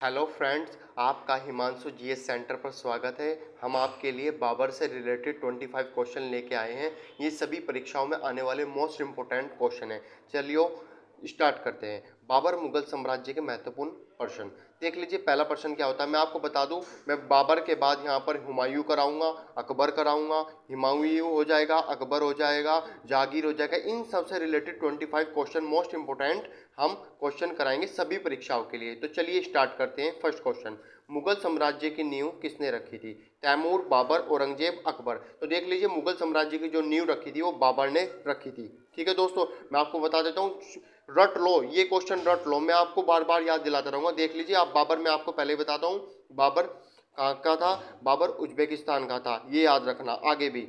Hello friends, आपका Himanshu GS centre पर स्वागत है। हम आपके लिए बाबर से रिलेटेड 25 क्वेश्चन लेके आए हैं। ये सभी परीक्षाओं में आने वाले मोस्ट इम्पोर्टेंट क्वेश्चन हैं। चलिए स्टार्ट करते हैं। बाबर मुगल साम्राज्य के महत्वपूर्ण प्रश्न देख लीजिए। पहला प्रश्न क्या होता है, मैं आपको बता दूं। मैं बाबर के बाद यहाँ पर हुमायूं कराऊंगा, अकबर कराऊंगा, हुमायूं हो जाएगा, अकबर हो जाएगा, जागीर हो जाएगा। इन सबसे रिलेटेड 25 क्वेश्चन मोस्ट इंपोर्टेंट हम क्वेश्चन कराएंगे सभी परीक्षाओं के लिए। तो चलिए स्टार्ट करते हैं। फर्स्ट क्वेश्चन, मुगल साम्राज्य की नींव किसने रखी थी? तैमूर, बाबर, औरंगजेब, अकबर। तो देख लीजिए, मुगल साम्राज्य की जो नींव रखी थी वो बाबर ने रखी थी। ठीक है दोस्तों, मैं आपको बता देता हूँ, रट लो ये क्वेश्चन, रट लो। मैं आपको बार बार याद दिलाता रहूंगा। देख लीजिए आप, बाबर मैं आपको पहले ही बताता हूँ, बाबर कहाँ का था? बाबर उज्बेकिस्तान का था, ये याद रखना आगे भी।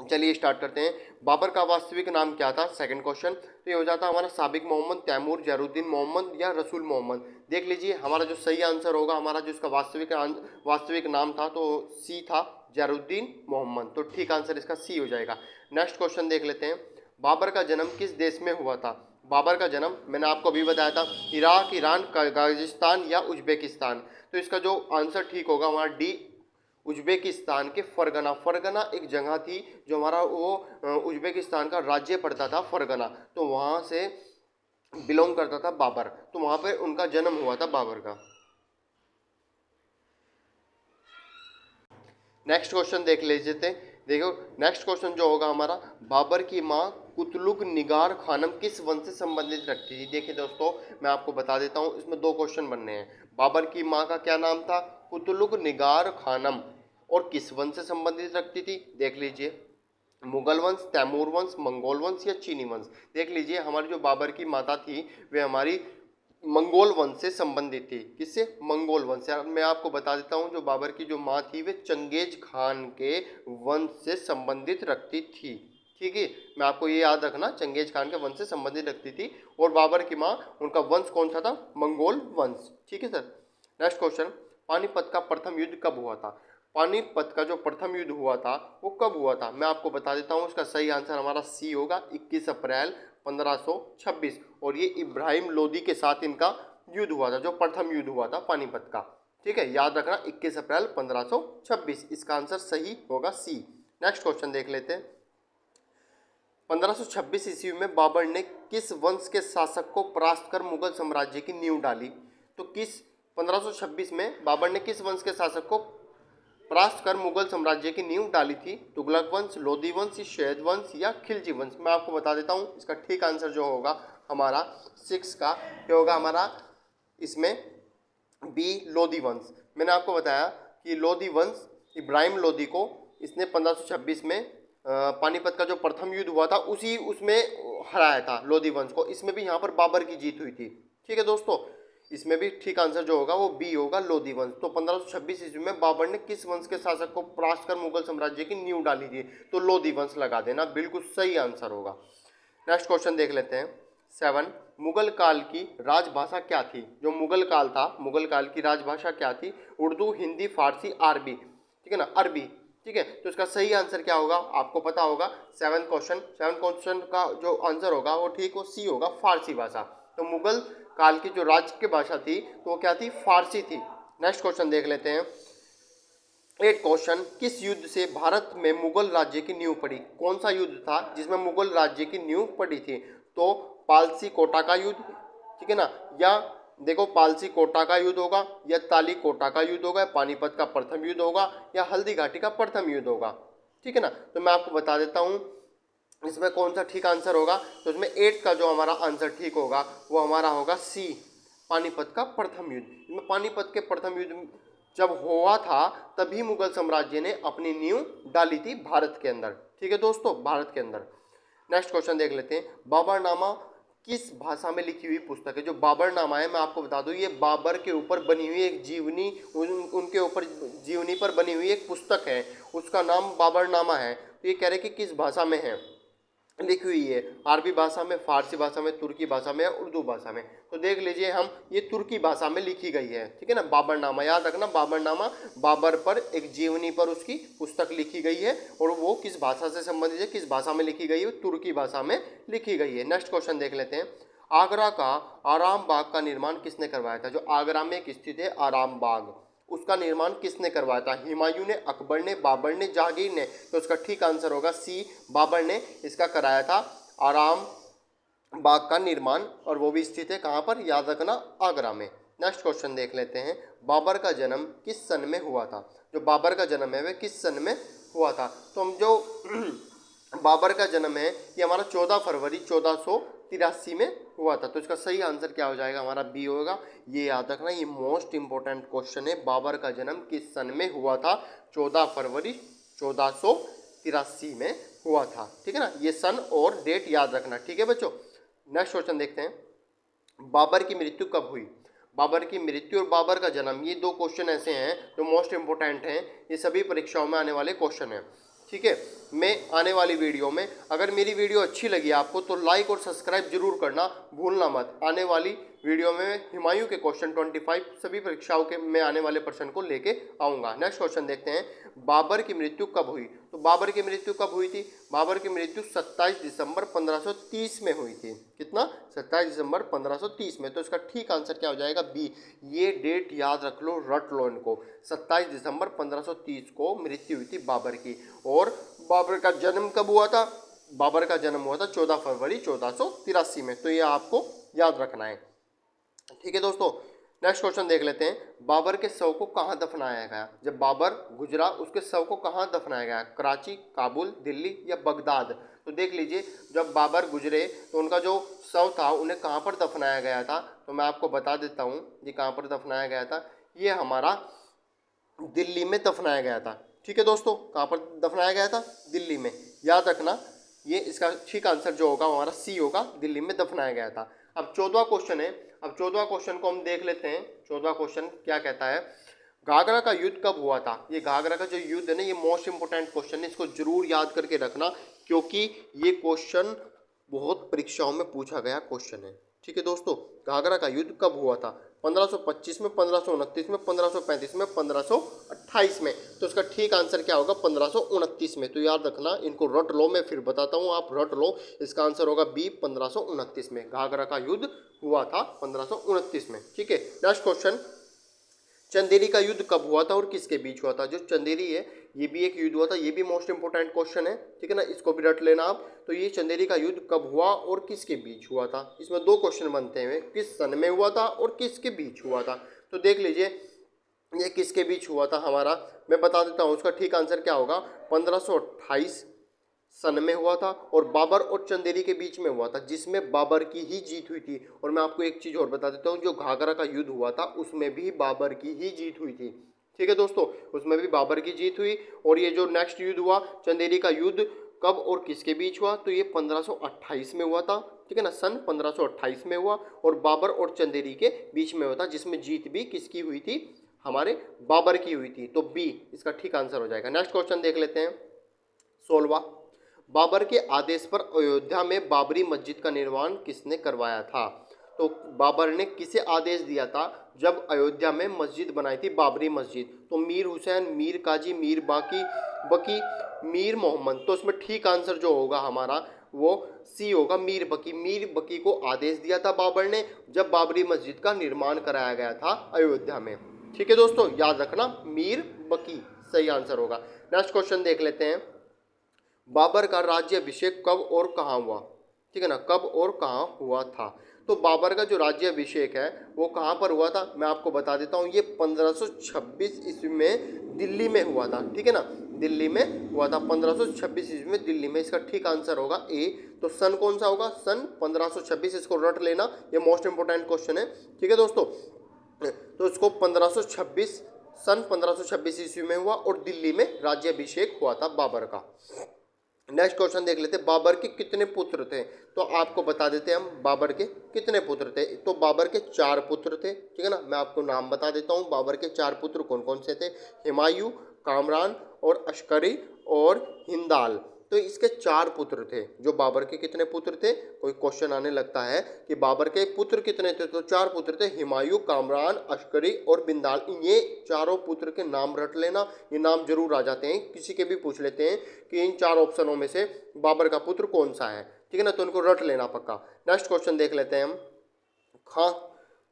चलिए स्टार्ट करते हैं। बाबर का वास्तविक नाम क्या था? Second question. तो ये हो जाता है हमारा साबिक मोहम्मद, तैमूर, जैनुद्दीन मोहम्मद या रसूल मोहम्मद। देख लीजिए हमारा जो सही आंसर होगा, हमारा जो इसका वास्तविक नाम था तो सी था, जैनुद्दीन मोहम्मद। तो ठीक आंसर इसका सी हो जाएगा। नेक्स्ट क्वेश्चन देख लेते हैं। बाबर का जन्म किस देश में हुआ था? बाबर का जन्म मैंने आपको अभी बताया था, इराक, ईरान, कजाकिस्तान या उज्बेकिस्तान। तो इसका जो आंसर ठीक होगा हमारा डी, उज्बेकिस्तान के फरगना। फरगना एक जगह थी जो हमारा वो उज्बेकिस्तान का राज्य पड़ता था, फरगना। तो वहाँ से बिलोंग करता था बाबर, तो वहाँ पे उनका जन्म हुआ था बाबर का। नेक्स्ट क्वेश्चन देख लीजिए। देखो नेक्स्ट क्वेश्चन जो होगा हमारा, बाबर की माँ कुतलुग निगार खानम किस वंश से संबंधित रखती थी? देखिए दोस्तों, मैं आपको बता देता हूँ, इसमें दो क्वेश्चन बनने हैं। बाबर की माँ का क्या नाम था? कुतलुग निगार खानम। और किस वंश से संबंधित रखती थी? देख लीजिए, मुगल वंश, तैमूर वंश, मंगोल वंश या चीनी वंश। देख लीजिए हमारी जो बाबर की माता थी वे हमारी मंगोल वंश से संबंधित थी। किससे? मंगोल वंश से। मैं आपको बता देता हूँ, जो बाबर की जो माँ थी वे चंगेज खान के वंश से संबंधित रखती थी। ठीक है, मैं आपको ये याद रखना, चंगेज खान के वंश से संबंधित रखती थी। और बाबर की माँ, उनका वंश कौन सा था? मंगोल वंश। ठीक है सर। नेक्स्ट क्वेश्चन, पानीपत का प्रथम युद्ध कब हुआ था? पानीपत का जो प्रथम युद्ध हुआ था वो कब हुआ था? मैं आपको बता देता हूँ, इसका सही आंसर हमारा सी होगा, 21 अप्रैल 1526। और ये इब्राहिम लोदी के साथ इनका युद्ध हुआ था, जो प्रथम युद्ध हुआ था पानीपत का। ठीक है, याद रखना 21 अप्रैल 1526, इसका आंसर सही होगा सी। नेक्स्ट क्वेश्चन देख लेते हैं। 1526 ईस्वी में बाबर ने किस वंश के शासक को परास्त कर मुगल साम्राज्य की नींव डाली? तो किस 1526 में बाबर ने किस वंश के शासक को परास्त कर मुगल साम्राज्य की नींव डाली थी? तुगलक वंश, लोधी वंश, शैद वंश या खिलजी वंश। मैं आपको बता देता हूँ, इसका ठीक आंसर जो होगा हमारा 6 का, क्या होगा हमारा इसमें बी, लोधी वंश। मैंने आपको बताया कि लोधी वंश, इब्राहिम लोधी को इसने 1526 में पानीपत का जो प्रथम युद्ध हुआ था उसी उसमें हराया था लोधी वंश को। इसमें भी यहाँ पर बाबर की जीत हुई थी। ठीक है दोस्तों, इसमें भी ठीक आंसर जो होगा वो बी होगा, लोधी वंश। तो 1526 ईस्वी में बाबर ने किस वंश के शासक को परास्त कर मुगल साम्राज्य की नींव डाली थी? तो लोधी वंश लगा देना, बिल्कुल सही आंसर होगा। नेक्स्ट क्वेश्चन देख लेते हैं। 7, मुगल काल की राजभाषा क्या थी? जो मुगल काल था, मुगल काल की राजभाषा क्या थी? उर्दू, हिंदी, फारसी, अरबी। ठीक है ना, अरबी। ठीक है, तो इसका सही आंसर क्या होगा आपको पता होगा। 7 क्वेश्चन का जो आंसर होगा वो ठीक, वो सी होगा, फारसी भाषा। तो मुगल काल की जो राज्य की भाषा थी तो वो क्या थी? फारसी थी। नेक्स्ट क्वेश्चन देख लेते हैं। 8 क्वेश्चन, किस युद्ध से भारत में मुगल राज्य की नींव पड़ी? कौन सा युद्ध था जिसमें मुगल राज्य की नींव पड़ी थी? तो पालसी कोटा का युद्ध, ठीक है ना, या देखो पालसी कोटा का युद्ध होगा, या ताली कोटा का युद्ध होगा, पानीपत का प्रथम युद्ध होगा, या हल्दी घाटी का प्रथम युद्ध होगा। ठीक है ना, तो मैं आपको बता देता हूँ इसमें कौन सा ठीक आंसर होगा। तो इसमें 8 का जो हमारा आंसर ठीक होगा वो हमारा होगा सी, पानीपत का प्रथम युद्ध। इसमें पानीपत के प्रथम युद्ध जब हुआ था तभी मुगल साम्राज्य ने अपनी नींव डाली थी भारत के अंदर। ठीक है दोस्तों, भारत के अंदर। नेक्स्ट क्वेश्चन देख लेते हैं। बाबरनामा किस भाषा में लिखी हुई पुस्तक है? जो बाबरनामा है, मैं आपको बता दूं, ये बाबर के ऊपर बनी हुई एक जीवनी, उनके ऊपर जीवनी पर बनी हुई एक पुस्तक है, उसका नाम बाबरनामा है। तो ये कह रहे हैं कि किस भाषा में है लिखी हुई है? अरबी भाषा में, फारसी भाषा में, तुर्की भाषा में या उर्दू भाषा में। तो देख लीजिए हम, ये तुर्की भाषा में लिखी गई है। ठीक है ना, बाबरनामा याद रखना, बाबरनामा बाबर पर एक जीवनी पर उसकी पुस्तक लिखी गई है। और वो किस भाषा से संबंधित है, किस भाषा में लिखी गई है? तुर्की भाषा में लिखी गई है। नेक्स्ट क्वेश्चन देख लेते हैं। आगरा का आराम बाग का निर्माण किसने करवाया था? जो आगरा में स्थित है आराम बाग, उसका निर्माण किसने करवाया था? हुमायूं ने, अकबर ने, बाबर ने, जहांगीर ने? तो उसका ठीक आंसर होगा सी, बाबर ने इसका कराया था आराम बाग का निर्माण, और वो भी स्थित है कहाँ पर? याद रखना, आगरा में। नेक्स्ट क्वेश्चन देख लेते हैं, बाबर का जन्म किस सन में हुआ था? जो बाबर का जन्म है वह किस सन में हुआ था? तो हम जो बाबर का जन्म है ये हमारा 14 फरवरी 1483 में हुआ था। तो इसका सही आंसर क्या हो जाएगा? हमारा बी होगा। ये याद रखना, ये मोस्ट इंपॉर्टेंट क्वेश्चन है, बाबर का जन्म किस सन में हुआ था? 14 फरवरी 1483 में हुआ था। ठीक है ना, ये सन और डेट याद रखना। ठीक है बच्चों, नेक्स्ट क्वेश्चन देखते हैं, बाबर की मृत्यु कब हुई? बाबर की मृत्यु और बाबर का जन्म, ये दो क्वेश्चन ऐसे हैं जो मोस्ट इंपोर्टेंट हैं, ये सभी परीक्षाओं में आने वाले क्वेश्चन हैं। ठीक है, मैं आने वाली वीडियो में, अगर मेरी वीडियो अच्छी लगी आपको तो लाइक और सब्सक्राइब जरूर करना भूलना मत। आने वाली वीडियो में हुमायूं के क्वेश्चन 25 सभी परीक्षाओं के में आने वाले प्रश्न को लेके आऊँगा। नेक्स्ट क्वेश्चन देखते हैं, बाबर की मृत्यु कब हुई? तो बाबर की मृत्यु कब हुई थी? बाबर की मृत्यु 27 दिसंबर 1530 में हुई थी। कितना? 27 दिसंबर 1530 में। तो इसका ठीक आंसर क्या हो जाएगा? बी। ये डेट याद रख लो, रट लो इनको, 27 दिसंबर 1530 को मृत्यु हुई थी बाबर की। और बाबर का जन्म कब हुआ था? बाबर का जन्म हुआ था 14 फरवरी 1483 में। तो ये आपको याद रखना है। ठीक है दोस्तों, नेक्स्ट क्वेश्चन देख लेते हैं, बाबर के शव को कहाँ दफनाया गया? जब बाबर गुजरा उसके शव को कहाँ दफनाया गया? कराची, काबुल, दिल्ली या बगदाद? तो देख लीजिए, जब बाबर गुजरे तो उनका जो शव था उन्हें कहाँ पर दफनाया गया था? तो मैं आपको बता देता हूँ ये कहाँ पर दफनाया गया था। ये हमारा दिल्ली में दफनाया गया था। ठीक है दोस्तों, कहाँ पर दफनाया गया था? दिल्ली में। याद रखना, ये इसका ठीक आंसर जो होगा हमारा सी होगा, दिल्ली में दफनाया गया था। अब 14वां क्वेश्चन है, अब 14वां क्वेश्चन को हम देख लेते हैं। 14वां क्वेश्चन क्या कहता है, घाघरा का युद्ध कब हुआ था? ये घाघरा का जो युद्ध है ना, ये मोस्ट इंपोर्टेंट क्वेश्चन है, इसको जरूर याद करके रखना, क्योंकि ये क्वेश्चन बहुत परीक्षाओं में पूछा गया क्वेश्चन है। ठीक है दोस्तों, घाघरा का युद्ध कब हुआ था? 1525 में, 1529 में, 1535 में, 1528 में? तो इसका ठीक आंसर क्या होगा? 1529 में। तो याद रखना, इनको रट लो, मैं फिर बताता हूँ, आप रट लो। इसका आंसर होगा बी, 1529 में घाघरा का युद्ध हुआ था, 1529 में। ठीक है, नेक्स्ट क्वेश्चन, चंदेरी का युद्ध कब हुआ था और किसके बीच हुआ था? जो चंदेरी है ये भी एक युद्ध हुआ था, ये भी मोस्ट इंपोर्टेंट क्वेश्चन है। ठीक है ना, इसको भी रट लेना आप। तो ये चंदेरी का युद्ध कब हुआ और किसके बीच हुआ था? इसमें दो क्वेश्चन बनते हैं, किस सन में हुआ था और किसके बीच हुआ था? तो देख लीजिए, ये किसके बीच हुआ था हमारा, मैं बता देता हूँ, उसका ठीक आंसर क्या होगा? 1528 सन में हुआ था, और बाबर और चंदेरी के बीच में हुआ था, जिसमें बाबर की ही जीत हुई थी। और मैं आपको एक चीज़ और बता देता हूँ, जो घाघरा का युद्ध हुआ था उसमें भी बाबर की ही जीत हुई थी। ठीक है दोस्तों, उसमें भी बाबर की जीत हुई। और ये जो नेक्स्ट युद्ध हुआ चंदेरी का युद्ध, कब और किसके बीच हुआ? तो ये 1528 में हुआ था। ठीक है ना, सन 1528 में हुआ, और बाबर और चंदेरी के बीच में हुआ था, जिसमें जीत भी किसकी हुई थी? हमारे बाबर की हुई थी। तो बी इसका ठीक आंसर हो जाएगा। नेक्स्ट क्वेश्चन देख लेते हैं, 16वां, बाबर के आदेश पर अयोध्या में बाबरी मस्जिद का निर्माण किसने करवाया था? तो बाबर ने किसे आदेश दिया था जब अयोध्या में मस्जिद बनाई थी, बाबरी मस्जिद? तो मीर हुसैन, मीर काजी, मीर बकी, मीर मोहम्मद? तो इसमें ठीक आंसर जो होगा हमारा वो सी होगा, मीर बकी। मीर बकी को आदेश दिया था बाबर ने जब बाबरी मस्जिद का निर्माण कराया गया था अयोध्या में। ठीक है दोस्तों, याद रखना, मीर बकी सही आंसर होगा। नेक्स्ट क्वेश्चन देख लेते हैं, बाबर का राज्याभिषेक कब और कहाँ हुआ? ठीक है ना, कब और कहाँ हुआ था? तो बाबर का जो राज्याभिषेक है वो कहाँ पर हुआ था, मैं आपको बता देता हूँ, ये 1526 ईस्वी में दिल्ली में हुआ था। ठीक है ना, दिल्ली में हुआ था 1526 ईस्वी में दिल्ली में। इसका ठीक आंसर होगा ए। तो सन कौन सा होगा? सन 1526, इसको रट लेना, ये मोस्ट इंपोर्टेंट क्वेश्चन है। ठीक है दोस्तों, तो इसको 1526 सन 1526 ईस्वी में हुआ, और दिल्ली में राज्याभिषेक हुआ था बाबर का। नेक्स्ट क्वेश्चन देख लेते हैं, बाबर के कितने पुत्र थे? तो आपको बता देते हैं हम, बाबर के कितने पुत्र थे। तो बाबर के 4 पुत्र थे। ठीक है ना, मैं आपको नाम बता देता हूँ, बाबर के 4 पुत्र कौन कौन से थे? हुमायूं, कामरान और अश्करी और हिंदाल। तो इसके 4 पुत्र थे। जो बाबर के कितने पुत्र थे, कोई क्वेश्चन आने लगता है कि बाबर के पुत्र कितने थे, तो 4 पुत्र थे, हुमायूं, कामरान, अश्करी और बिंदाल। ये चारों पुत्र के नाम रट लेना, ये नाम जरूर आ जाते हैं, किसी के भी पूछ लेते हैं कि इन 4 ऑप्शनों में से बाबर का पुत्र कौन सा है। ठीक है ना, तो उनको रट लेना पक्का। नेक्स्ट क्वेश्चन देख लेते हैं हम।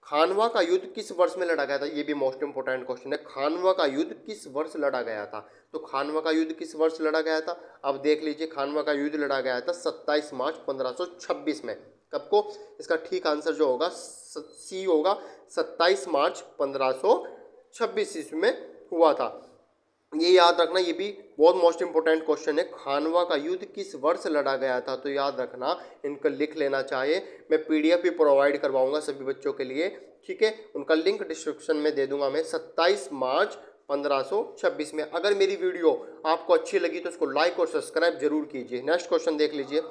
खानवा का युद्ध किस वर्ष में लड़ा गया था, ये भी मोस्ट इंपोर्टेंट क्वेश्चन है। खानवा का युद्ध किस वर्ष लड़ा गया था, तो खानवा का युद्ध किस वर्ष लड़ा गया था, अब देख लीजिए। खानवा का युद्ध लड़ा गया था 27 मार्च 1526 में। कब को, इसका ठीक आंसर जो होगा सी होगा, 27 मार्च 1526 ईस्वी में हुआ था। ये याद रखना, ये भी बहुत मोस्ट इंपोर्टेंट क्वेश्चन है। खानवा का युद्ध किस वर्ष लड़ा गया था, तो याद रखना, इनका लिख लेना चाहिए। मैं पीडीएफ भी प्रोवाइड करवाऊंगा सभी बच्चों के लिए, ठीक है, उनका लिंक डिस्क्रिप्शन में दे दूंगा मैं। 27 मार्च 1526 में। अगर मेरी वीडियो आपको अच्छी लगी तो उसको लाइक और सब्सक्राइब जरूर कीजिए। नेक्स्ट क्वेश्चन देख लीजिए।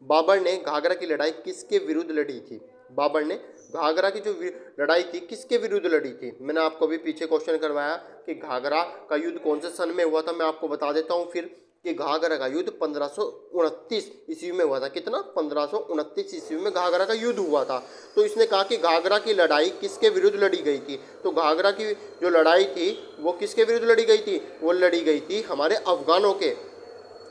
बाबर ने घाघरा की लड़ाई किसके विरुद्ध लड़ी थी, बाबर ने घाघरा की जो लड़ाई थी किसके विरुद्ध लड़ी थी। मैंने आपको भी पीछे क्वेश्चन करवाया कि घाघरा का युद्ध कौन से सन में हुआ था, मैं आपको बता देता हूँ फिर कि घाघरा का युद्ध 1529 ईस्वी में हुआ था। कितना, 1529 ईस्वी में घाघरा का युद्ध हुआ था। तो इसने कहा कि घाघरा की लड़ाई किसके विरुद्ध लड़ी गई थी, तो घाघरा की जो लड़ाई थी वो किसके विरुद्ध लड़ी गई थी, वो लड़ी गई थी हमारे अफगानों के।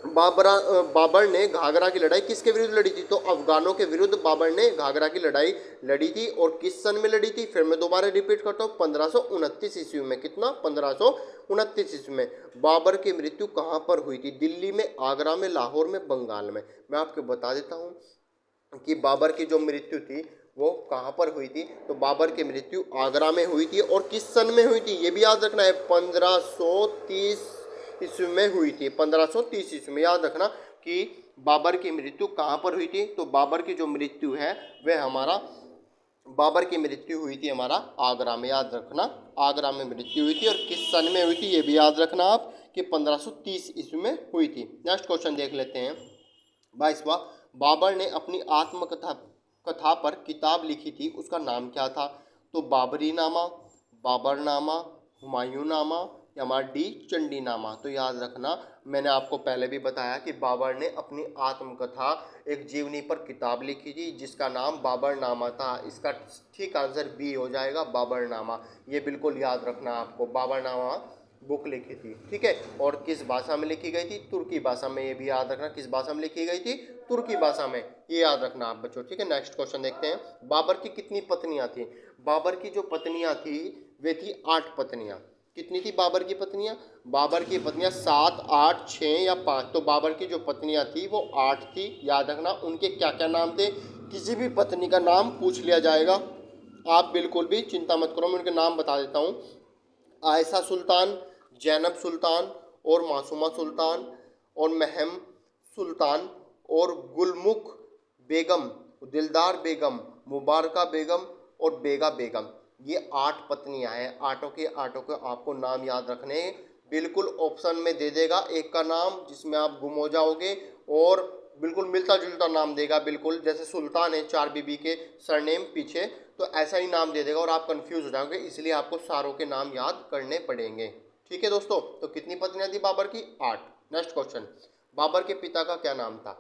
बाबर ने घाघरा की लड़ाई किसके विरुद्ध लड़ी थी, तो अफगानों के विरुद्ध बाबर ने घाघरा की लड़ाई लड़ी थी। और किस सन में लड़ी थी, फिर मैं दोबारा रिपीट करता हूँ, 1529 ईस्वी में। कितना, 1529 ईस्वी में। बाबर की मृत्यु कहाँ पर हुई थी, दिल्ली में, आगरा में, लाहौर में, बंगाल में। मैं आपको बता देता हूँ कि बाबर की जो मृत्यु थी वो कहाँ पर हुई थी, तो बाबर की मृत्यु आगरा में हुई थी। और किस सन में हुई थी, ये भी याद रखना है, 1530 ईस्वी में हुई थी। 1530 ईस्वी में। याद रखना कि बाबर की मृत्यु कहाँ पर हुई थी, तो बाबर की जो मृत्यु है वह हमारा, बाबर की मृत्यु हुई थी हमारा आगरा में। याद रखना, आगरा में मृत्यु हुई थी। और किस सन में हुई थी ये भी याद रखना आप कि 1530 ईस्वी में हुई थी। नेक्स्ट क्वेश्चन देख लेते हैं। 22वां, बाबर ने अपनी कथा पर किताब लिखी थी, उसका नाम क्या था, तो बाबरी नामा, बाबरनामा, हुमायूं नामा या हमारा डी चंडी नामा। तो याद रखना, मैंने आपको पहले भी बताया कि बाबर ने अपनी आत्मकथा एक जीवनी पर किताब लिखी थी जिसका नाम बाबरनामा था। इसका ठीक आंसर बी हो जाएगा, बाबरनामा। ये बिल्कुल याद रखना आपको, बाबरनामा बुक लिखी थी, ठीक है। और किस भाषा में लिखी गई थी, तुर्की भाषा में। ये भी याद रखना, किस भाषा में लिखी गई थी, तुर्की भाषा में। ये याद रखना आप बच्चों, ठीक है। नेक्स्ट क्वेश्चन देखते हैं। बाबर की कितनी पत्नियां थी, बाबर की जो पत्नियां थी वे थी 8 पत्नियां। कितनी थी बाबर की पत्नियां, बाबर की पत्नियां 7, 8, 6 या 5। तो बाबर की जो पत्नियां थी वो 8 थी। याद रखना, उनके क्या क्या नाम थे, किसी भी पत्नी का नाम पूछ लिया जाएगा, आप बिल्कुल भी चिंता मत करो, मैं उनके नाम बता देता हूँ। आयशा सुल्तान, जैनब सुल्तान और मासूमा सुल्तान और महम सुल्तान और गुलमुख बेगम, दिलदार बेगम, मुबारका बेगम और बेगा बेगम। ये 8 पत्नियां हैं। आठों के आपको नाम याद रखने हैं। बिल्कुल ऑप्शन में दे देगा एक का नाम जिसमें आप गुम हो जाओगे, और बिल्कुल मिलता जुलता नाम देगा, बिल्कुल जैसे सुल्तान है 4 बीबी के सरनेम पीछे, तो ऐसा ही नाम दे देगा और आप कंफ्यूज हो जाओगे। इसलिए आपको सारों के नाम याद करने पड़ेंगे, ठीक है दोस्तों। तो कितनी पत्नियां थी बाबर की, 8। नेक्स्ट क्वेश्चन, बाबर के पिता का क्या नाम था,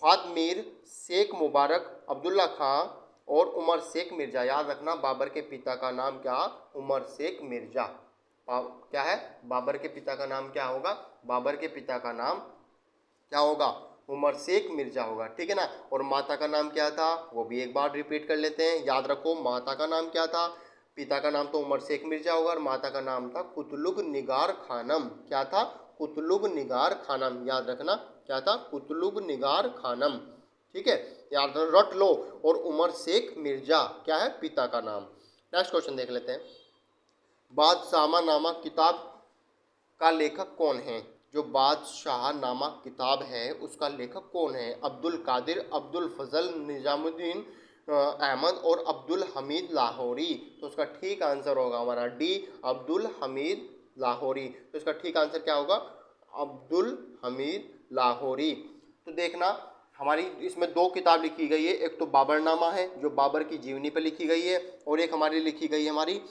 ख्वाद मीर, शेख मुबारक, अब्दुल्ला खां और उमर शेख मिर्जा। याद रखना, बाबर के पिता का नाम क्या, उमर शेख मिर्जा। क्या है, बाबर के पिता का नाम क्या होगा, बाबर के पिता का नाम क्या होगा, उमर शेख मिर्जा होगा, ठीक है ना। और माता का नाम क्या था, वो भी एक बार रिपीट कर लेते हैं। याद रखो, माता का नाम क्या था, पिता का नाम तो उमर शेख मिर्जा होगा और माता का नाम था कुतलुग निगार खानम। क्या था, कुतलुग निगार खानम। याद रखना, क्या था, कुतलुग निगार खानम, ठीक है। याद रट लो। और उमर शेख मिर्जा क्या है, पिता का नाम। नेक्स्ट क्वेश्चन देख लेते हैं। बादशाहनामा किताब का लेखक कौन है, जो बादशाहनामा किताब है उसका लेखक कौन है, अब्दुल कादिर, अब्दुल फजल, निजामुद्दीन अहमद और अब्दुल हमीद लाहौरी। तो उसका ठीक आंसर होगा हमारा डी, अब्दुल हमीद लाहौरी। तो इसका ठीक आंसर क्या होगा, अब्दुल हमीद लाहौरी। तो देखना, हमारी इसमें 2 किताब लिखी गई है, एक तो बाबरनामा है जो बाबर की जीवनी पर लिखी गई है, और एक हमारी लिखी गई है हमारी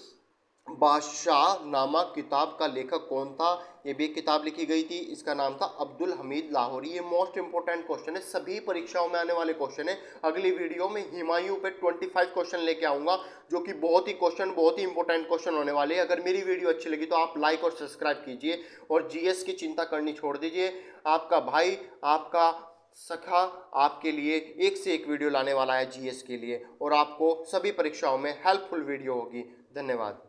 बादशाहनामा किताब का लेखक कौन था, ये भी एक किताब लिखी गई थी, इसका नाम था अब्दुल हमीद लाहौरी। ये मोस्ट इंपॉर्टेंट क्वेश्चन है, सभी परीक्षाओं में आने वाले क्वेश्चन है। अगली वीडियो में हुमायूं पे 25 क्वेश्चन लेके आऊँगा, जो कि बहुत ही इंपॉर्टेंट क्वेश्चन होने वाले हैं। अगर मेरी वीडियो अच्छी लगी तो आप लाइक और सब्सक्राइब कीजिए, और जीएस की चिंता करनी छोड़ दीजिए। आपका भाई, आपका सखा आपके लिए एक से एक वीडियो लाने वाला है जीएस के लिए, और आपको सभी परीक्षाओं में हेल्पफुल वीडियो होगी। धन्यवाद।